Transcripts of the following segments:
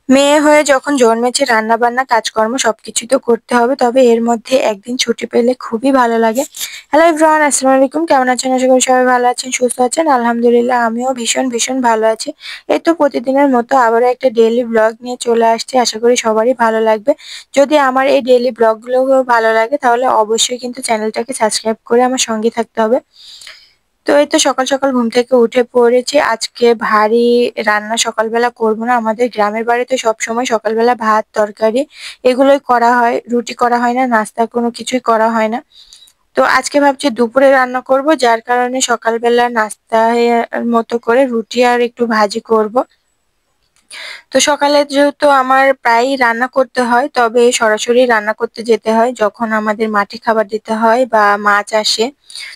মেয়ে হয়ে যখন জন্মেছে রান্না-বান্না, কাজকর্ম সবকিছুই তো করতে হবে। তবে এর মধ্যে একদিন ছুটি পেলে খুবই ভালো লাগে। হ্যালো এভরিওয়ান, আসসালামু আলাইকুম। কেমন আছেন? আশা করি সবাই ভালো আছেন, সুস্থ আছেন। আলহামদুলিল্লাহ আমিও ভীষণ ভালো আছি। এই তো প্রতিদিনের মতো আবারও একটা ডেইলি ব্লগ নিয়ে চলে আসছি। আশা করি সবারই ভালো লাগবে। যদি আমার এই ডেইলি ব্লগগুলো ভালো লাগে তাহলে অবশ্যই কিন্তু চ্যানেলটাকে সাবস্ক্রাইব করে আমার সঙ্গে থাকতে হবে। তো এই তো সকাল ঘুম থেকে উঠে পড়েছি। আজকে ভারী রান্না সকালবেলা করব না। আমাদের গ্রামের বাড়িতে সবসময় সকালবেলা ভাত, তরকারি এগুলোই করা হয়। রুটি করা হয় না, নাস্তা কোনো কিছুই করা হয় না। তো আজকে ভাবছি দুপুরে রান্না করব, যার কারণে সকালবেলা নাস্তা মতো করে রুটি আর একটু ভাজি করব। তো সকালে যেহেতু আমার প্রায়ই রান্না করতে হয়, তবে সরাসরি রান্না করতে যেতে হয় যখন আমাদের মাঠে খাবার দিতে হয় বা মাছ আসে।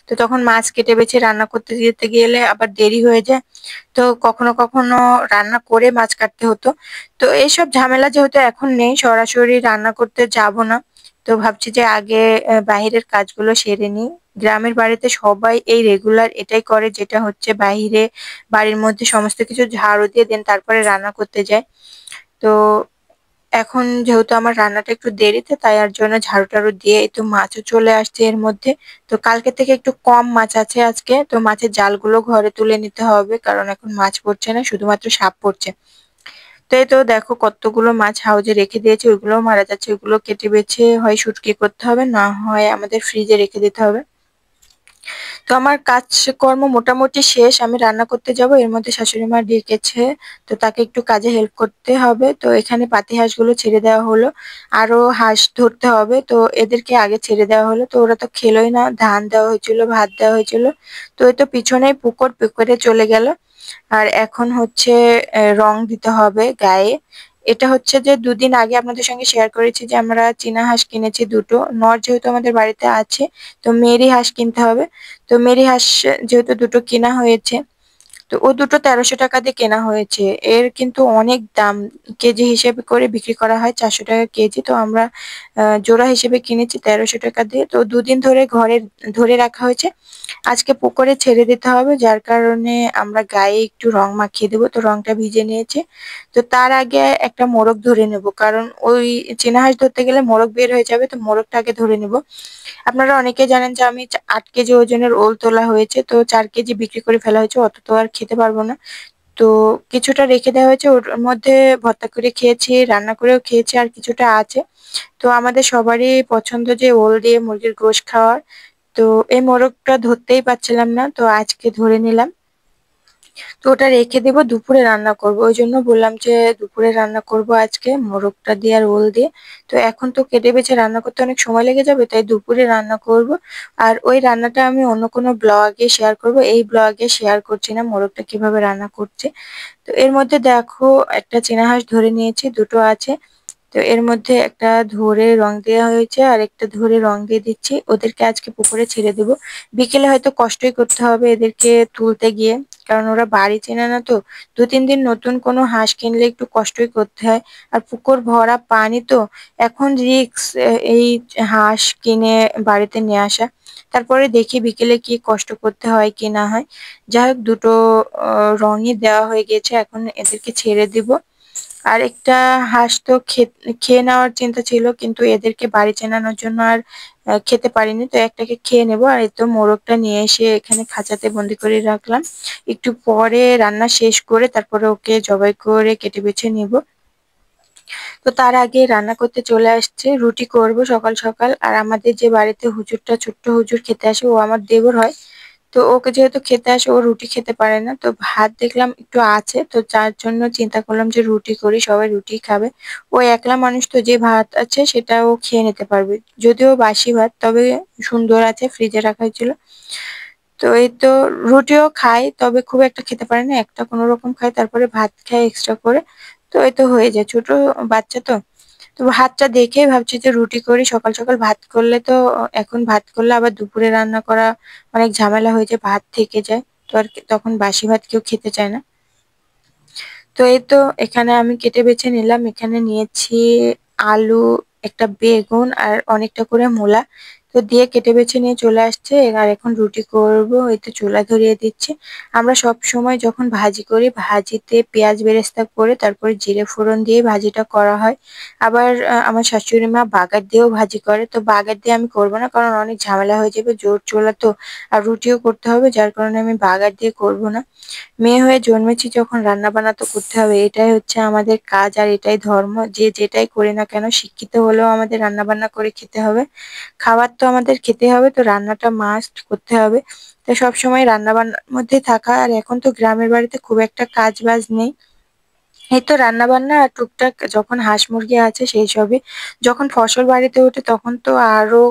তো তখন মাছ কেটে বেছে রান্না করতে যেতে গেলে আবার দেরি হয়ে যায়। তো কখনো রান্না করে মাছ কাটতে হতো। তো এইসব ঝামেলা যেহেতু এখন নেই, সরাসরি রান্না করতে যাব না। তো ভাবছি যে আগে বাহিরের কাজগুলো সেরে নিই। গ্রামের বাড়িতে সবাই এই রেগুলার এটাই করে, যেটা হচ্ছে বাহিরে বাড়ির মধ্যে সমস্ত কিছু ঝাড়ু দিয়ে দেন তারপরে রান্না করতে যায়। তো এখন যেহেতু আমার রান্নাটা একটু দেরিতে, তাই আর জন্য ঝাড়ু টাড়ু দিয়ে এই তো মাছও চলে আসছে এর মধ্যে। তো কালকে থেকে একটু কম মাছ আছে আজকে, তো মাছের জালগুলো ঘরে তুলে নিতে হবে, কারণ এখন মাছ পড়ছে না, শুধুমাত্র সাপ পড়ছে। তো এই তো দেখো কতগুলো মাছ হাউজে রেখে দিয়েছে, ওইগুলোও মারা যাচ্ছে। ওইগুলো কেটে বেছে হয় শুটকি করতে হবে, না হয় আমাদের ফ্রিজে রেখে দিতে হবে। তো আমার কাজকর্ম মোটামুটি শেষ। আমি রান্না করতে যাব, এর মধ্যে শাশুড়ি মা ডেকেছে, তো তাকে একটু কাজে হেল্প করতে হবে। তো এখানে পাতি হাঁসগুলো ছেড়ে দেওয়া হলো, আরো হাঁস ধরতে হবে। তো এদেরকে আগে ছেড়ে দেওয়া হলো, তো ওরা তো খেলোই না। ধান দেওয়া হয়েছিল, ভাত দেওয়া হয়েছিল। তো এই তো পিছনেই পুকুর, পুকুরে চলে গেল। আর এখন হচ্ছে রং দিতে হবে গায়ে। এটা হচ্ছে যে দুদিন আগে আপনাদের সঙ্গে শেয়ার করেছি যে আমরা চীনা হাঁস কিনেছি দুটো। নর যেহেতু আমাদের বাড়িতে আছে, তো মেরি হাঁস কিনতে হবে। তো মেরি হাঁস যেহেতু দুটো কেনা হয়েছে, তো ও দুটো ১৩০০ টাকা দিয়ে কেনা হয়েছে। এর কিন্তু অনেক দাম। কেজি হিসেবে করে বিক্রি করা হয় ৪০০ টাকা কেজি। তো আমরা জোড়া হিসেবে কিনেছি ১৩০০ টাকা দিয়ে। তো দুদিন ধরে ঘরে ধরে রাখা হয়েছে। আজকে পুকুরে ছেড়ে দিতে হবে, যার কারণে আমরা গায়ে একটু রং মাখিয়ে দেবো। তো রংটা ভিজে নিয়েছে। তো তার আগে একটা মোরগ ধরে নেব, কারণ ওই চীনা হাঁস ধরতে গেলে মোরগ বের হয়ে যাবে। তো মোরগটা আগে ধরে নেব। আপনারা অনেকে জানেন যে আমি ৮ কেজি ওজনের ওল তোলা হয়েছে, তো ৪ কেজি বিক্রি করে ফেলা হয়েছে। অত তো আর খেতে পারবো না। তো কিছুটা রেখে দেওয়া হয়েছে, ওর মধ্যে ভর্তা করে খেয়েছি, রান্না করেও খেয়েছি, আর কিছুটা আছে। তো আমাদের সবারই পছন্দ যে ওল দিয়ে মুরগির গোশ খাওয়ার। তো এই মোরগটা ধরতেই পারছিলাম না, তো আজকে ধরে নিলাম। তো ওটা রেখে দেবো, দুপুরে রান্না করব। ওই জন্য বললাম যে দুপুরে রান্না করব আজকে মোরগটা দিয়ে আর ওল দিয়ে। তো এখন তো কেটে বেছে রান্না করতে অনেক সময় লেগে যাবে, তাই দুপুরে রান্না করব। আর ওই রান্নাটা আমি অন্য কোনো ব্লগে শেয়ার করব, এই ব্লগে শেয়ার করছি না মোরগটা কিভাবে রান্না করছে। তো এর মধ্যে দেখো একটা চীনা হাঁস ধরে নিয়েছি, দুটো আছে। তো এর মধ্যে একটা ধরে রং দেওয়া হয়েছে, আর একটা ধরে রং দিয়ে দিচ্ছি। ওদেরকে আজকে পুকুরে ছেড়ে দেবো। বিকেলে হয়তো কষ্টই করতে হবে এদেরকে তুলতে গিয়ে, কারণ ওরা বাড়ি চেনে না। তো ২-৩ দিন নতুন কোনো হাঁস কিনলে একটু কষ্টই করতে হয়। আর পুকুর ভরা পানি তো, এখন রিস্ক এই হাঁস কিনে বাড়িতে নিয়ে আসা। তারপরে দেখি বিকেলে কি কষ্ট করতে হয় কি না হয়। যাই হোক, দুটো রঙই দেওয়া হয়ে গেছে, এখন এদেরকে ছেড়ে দিব। আর একটা হাঁস তো খেয়ে নেওয়ার চিন্তা ছিল, কিন্তু এদেরকে বাড়ি চেনানোর জন্য আর খেতে পারিনি। তো একটাকে খেয়ে নেবো। আর এই তো মোরগটা নিয়ে এসে এখানে খাঁচাতে বন্দি করে রাখলাম। একটু পরে রান্না শেষ করে তারপরে ওকে জবাই করে কেটে বেছে নিব। তো তার আগে রান্না করতে চলে আসছে, রুটি করব সকাল সকাল। আর আমাদের যে বাড়িতে হুজুরটা, ছোট্ট হুজুর খেতে আসে, ও আমার দেবর হয়। তো ওকে যেহেতু খেতে আসে, ও রুটি খেতে পারে না। তো ভাত দেখলাম একটু আছে, তো যার জন্য চিন্তা করলাম যে রুটি করি, সবাই রুটি খাবে। ও একলা মানুষ, তো যে ভাত আছে সেটা ও খেয়ে নিতে পারবে। যদিও বাসি ভাত, তবে সুন্দর আছে, ফ্রিজে রাখা হয়েছিল। তো এই তো রুটিও খাই, তবে খুব একটা খেতে পারে না, একটা কোনো রকম খাই, তারপরে ভাত খাই এক্সট্রা করে। তো এই তো হয়ে যায়, ছোট বাচ্চা তো। তো ভাতটা দেখে ভাবছি যে রুটি করি। সকাল সকাল ভাত করলে তো, এখন ভাত করলে আবার দুপুরে রান্না করা অনেক ঝামেলা হয়ে যায়, ভাত থেকে যায়। তো আর তখন বাসি ভাত কেউ খেতে চায় না। তো এই তো এখানে আমি কেটে বেছে নিলাম। এখানে নিয়েছি আলু, একটা বেগুন, আর অনেকটা করে মূলা। তো দিয়ে কেটে বেছে নিয়ে চলে আসছে। আর এখন রুটি করব, এই তো চুলা ধরিয়ে দিচ্ছি। আমরা সব সময় যখন ভাজি করি, ভাজিতে পেঁয়াজ বেরেস্তা করে তারপরে জিরে ফোড়ন দিয়ে ভাজিটা করা হয়। আবার আমার শাশুড়ি মা বাগার দিয়েও ভাজি করে। তো বাগার দিয়ে আমি করব না, কারণ অনেক ঝামেলা হয়ে যাবে, জোর চুলা তো, আর রুটিও করতে হবে, যার কারণে আমি বাগার দিয়ে করব না। মেয়ে হয়ে জন্মেছি যখন, রান্না বান্না তো করতে হবে, এটাই হচ্ছে আমাদের কাজ আর এটাই ধর্ম। যে যেটাই করি না কেন, শিক্ষিত হলেও আমাদের রান্না বান্না করে খেতে হবে। খাবার তো আমাদের খেতে হবে, তো রান্নাটা মাস্ট করতে হবে। তো সবসময় রান্না বান্নার মধ্যে থাকা। আর এখন তো গ্রামের বাড়িতে খুব একটা কাজ বাজ নেই, এই তো রান্না বান্না আর টুকটাক যখন হাঁস মুরগি আছে সেই সবই। যখন ফসল বাড়িতে ওঠে তখন তো আরো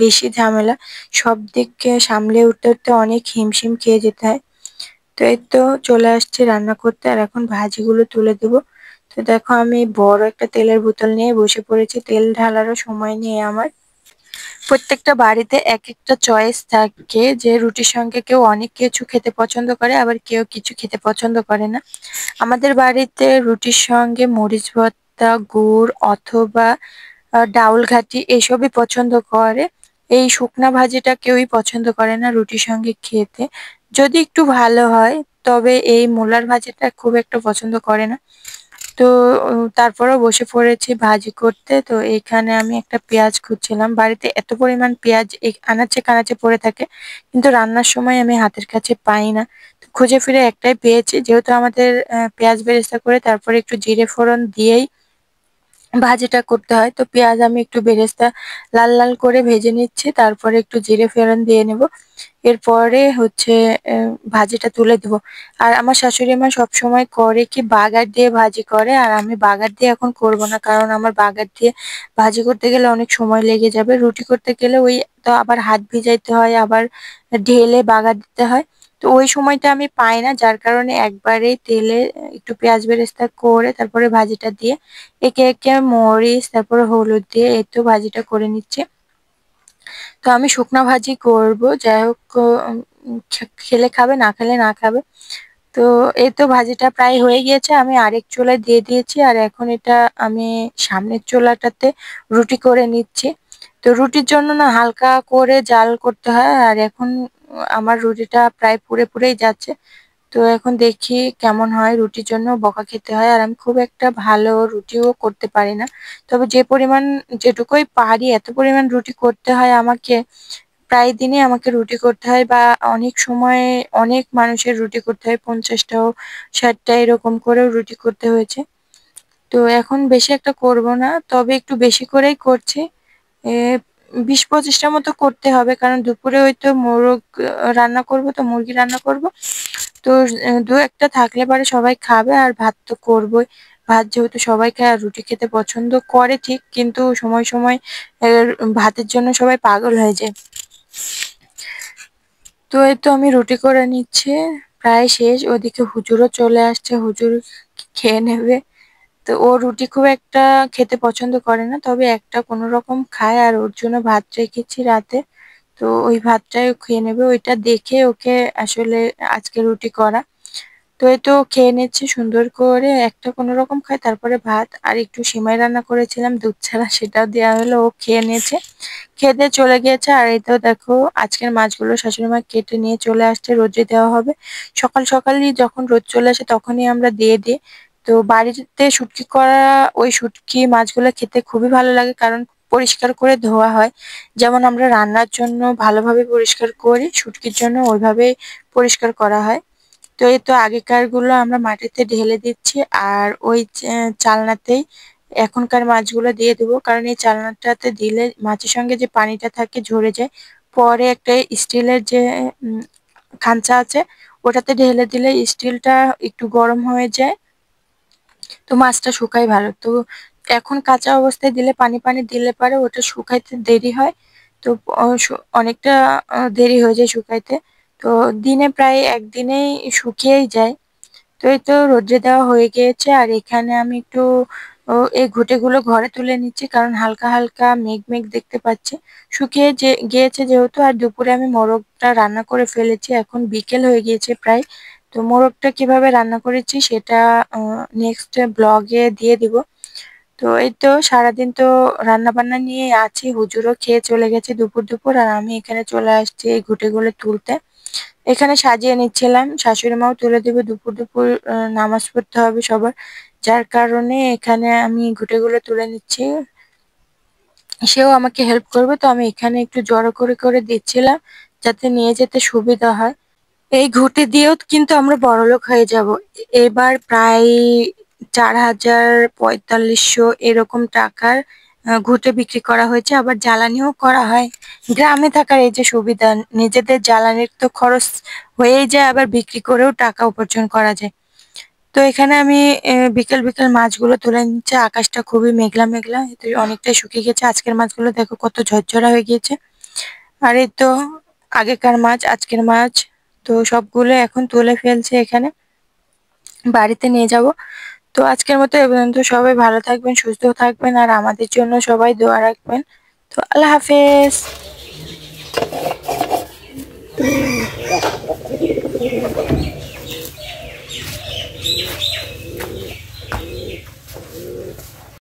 বেশি ঝামেলা, সব দিককে সামলে উঠতে উঠতে অনেক হিমশিম খেয়ে যেতে হয়। তো এই তো চলে আসছে রান্না করতে, আর এখন ভাজিগুলো তুলে দেবো। তো দেখো আমি বড় একটা তেলের বোতল নিয়ে বসে পড়েছি, তেল ঢালারও সময় নেই আমার। প্রত্যেকটা বাড়িতে এক একটা চয়েস থাকে, যে রুটির সঙ্গে কেউ অনেক কিছু খেতে পছন্দ করে, আবার কেউ কিছু খেতে পছন্দ করে না। আমাদের বাড়িতে রুটির সঙ্গে মরিচ ভর্তা, গুড় অথবা ডাউল ঘাটি এসবই পছন্দ করে। এই শুকনা ভাজিটা কেউই পছন্দ করে না রুটির সঙ্গে খেতে। যদি একটু ভালো হয়, তবে এই মূলার ভাজিটা খুব একটা পছন্দ করে না। তো তারপরেও বসে পড়েছি ভাজি করতে। তো এখানে আমি একটা পেঁয়াজ খুঁজছিলাম, বাড়িতে এত পরিমাণ পেঁয়াজ আনাচে কানাচে পড়ে থাকে, কিন্তু রান্নার সময় আমি হাতের কাছে পাই না। তো খুঁজে ফিরে একটাই পেয়েছি, যেহেতু আমাদের পেঁয়াজ বেরেস্তা করে তারপরে একটু জিরে ফোড়ন দিয়েই ভাজিটা করতে হয়। তো পেঁয়াজ আমি একটু বেরেস্তা লাল লাল করে ভেজে নিচ্ছি, তারপরে একটু জিরে ফোড়ন দিয়ে নেব। এরপরে হচ্ছে ভাজিটা তুলে দেবো। আর আমার শাশুড়ি মা সবসময় করে কি, বাগার দিয়ে ভাজি করে, আর আমি বাগার দিয়ে এখন করব না, কারণ আমার বাগার দিয়ে ভাজি করতে গেলে অনেক সময় লেগে যাবে। রুটি করতে গেলে ওই তো আবার হাত ভিজাইতে হয়, আবার ঢেলে বাগার দিতে হয়। তো ওই সময়টা আমি পাই না, যার কারণে একবারেই তেলে একটু পেঁয়াজ বেরেস্তা করে তারপরে ভাজিটা দিয়ে একে একে মরিচ তারপরে হলুদ দিয়ে এই তো ভাজিটা করে নিচ্ছি। তো আমি শুকনা ভাজি করব, যাই হোক খেলে খাবে, না খেলে না খাবে। তো এই তো ভাজিটা প্রায় হয়ে গিয়েছে, আমি আরেক চুলায় দিয়ে দিয়েছি, আর এখন এটা আমি সামনের চুলাটাতে রুটি করে নিচ্ছি। তো রুটির জন্য না হালকা করে জাল করতে হয়, আর এখন আমার রুটিটা প্রায় পুড়ে পুড়েই যাচ্ছে। তো এখন দেখি কেমন হয়, রুটির জন্য বকা খেতে হয়, আর আমি খুব একটা ভালো রুটিও করতে পারি না। তবে যে পরিমাণ যেটুকুই পারি এত পরিমাণ রুটি করতে হয় আমাকে, প্রায় দিনই আমাকে রুটি করতে হয়, বা অনেক সময় অনেক মানুষের রুটি করতে হয়, 50টাও 60টা এরকম করেও রুটি করতে হয়েছে। তো এখন বেশি একটা করব না, তবে একটু বেশি করেই করছি। এ 20-25টার মতো করতে হবে, কারণ দুপুরে হয়তো মোরগ রান্না করব, তো মুরগি রান্না করব। তো দু একটা থাকলে পরে সবাই খাবে, আর ভাত তো করবোই। ভাত যেহেতু সবাই খায়, আর রুটি খেতে পছন্দ করে ঠিক, কিন্তু সময় সময় এর ভাতের জন্য সবাই পাগল হয়ে যায়। তো এই তো আমি রুটি করে নিচ্ছি, প্রায় শেষ। ওদিকে হুজুরও চলে আসছে, হুজুর খেয়ে নেবে। তো ও রুটি খুব একটা খেতে পছন্দ করে না, তবে একটা কোনো রকম খায়, আর ওর জন্য ভাত রেখেছি রাতে। তো ওই ভাতটাই ও খেয়ে নেবে, ওইটা দেখে ওকে আসলে আজকে রুটি করা। তো এই তো খেয়ে নিচ্ছে সুন্দর করে, একটা কোনো রকম খায়, তারপরে ভাত আর একটু সিমাই রান্না করেছিলাম দুধ ছাড়া, সেটাও দেওয়া হলো, ও খেয়ে নিয়েছে। খেয়ে দিয়ে চলে গিয়েছে। আর এই তো দেখো আজকের মাছগুলো শাশুড়ি মা কেটে নিয়ে চলে আসছে, রোদ্রে দেওয়া হবে। সকাল সকালই যখন রোদ চলে আসে তখনই আমরা দিয়ে দিই। তো বাড়িতে শুটকি করা, ওই শুটকি মাছগুলো খেতে খুবই ভালো লাগে, কারণ পরিষ্কার করে ধোয়া হয়। যেমন আমরা রান্নার জন্য ভালোভাবে পরিষ্কার করি, শুটকির জন্য ওইভাবেই পরিষ্কার করা হয়। তো এই তো আগেকার গুলো আমরা মাটিতে ঢেলে দিচ্ছি, আর ওই চালনাতেই এখনকার মাছগুলো দিয়ে দেবো, কারণ এই চালনাটাতে দিলে মাছের সঙ্গে যে পানিটা থাকে ঝরে যায়। পরে একটা স্টিলের যে উম, খাঁচা আছে, ওটাতে ঢেলে দিলে স্টিলটা একটু গরম হয়ে যায়, তো মাছটা শুকায় ভালো। তো এখন কাঁচা অবস্থায় দিলে, পানি পানি দিলে পারে ওটা শুকাইতে দেরি হয়। তো অনেকটা দেরি হয়ে যায় শুকাইতে। তো দিনে প্রায় একদিনেই শুকিয়েই যায়। তো এই তো রোদ্রে দেওয়া হয়ে গিয়েছে, আর এখানে আমি একটু এই ঘুঁটেগুলো ঘরে তুলে নিচ্ছি, কারণ হালকা হালকা মেঘ মেঘ দেখতে পাচ্ছি। শুকিয়ে যে গিয়েছে যেহেতু, আর দুপুরে আমি মোরগটা রান্না করে ফেলেছি, এখন বিকেল হয়ে গিয়েছে প্রায়। তো মোরগটা কিভাবে রান্না করেছি সেটা নেক্সট ব্লগে দিয়ে দিব। তো এই তো সারাদিন তো রান্না বান্না নিয়ে আছি, হুজুরও খেয়ে চলে গেছে দুপুর দুপুর, আর আমি এখানে চলে আসছি এই ঘুঁটেগুলো তুলতে। এখানে সাজিয়ে নিচ্ছিলাম, শাশুড়ি মাও তুলে দেবে দুপুর দুপুর, নামাজ পড়তে হবে সবার, যার কারণে এখানে আমি ঘুঁটেগুলো তুলে নিচ্ছি। সেও আমাকে হেল্প করবে, তো আমি এখানে একটু জড়ো করে করে দিচ্ছিলাম যাতে নিয়ে যেতে সুবিধা হয়। এই ঘুঁটে দিয়েও কিন্তু আমরা বড়লোক হয়ে যাব। এবার প্রায় 4,000 4500 এরকম টাকার ঘুঁটে বিক্রি করা হয়েছে, আবার জ্বালানিও করা হয়। গ্রামে থাকার এই যে সুবিধা, নিজেদের জ্বালানির তো খরচ হয়েই যায়, আবার বিক্রি করেও টাকা উপার্জন করা যায়। তো এখানে আমি বিকেল বিকেল মাছগুলো তুলে নিচ্ছে। আকাশটা খুবই মেঘলা মেঘলা, তো অনেকটাই শুকিয়ে গেছে। আজকের মাছগুলো দেখো কত ঝরঝরা হয়ে গিয়েছে। আর এই তো আগেকার মাছ, আজকের মাছ, তো সবগুলো এখন তুলে ফেলছে, এখানে বাড়িতে নিয়ে যাব। তো আজকের মতো এ পর্যন্ত। সবাই ভালো থাকবেন, সুস্থ থাকবেন, আর আমাদের জন্য সবাই দোয়া রাখবেন। তো আল্লাহ হাফেজ।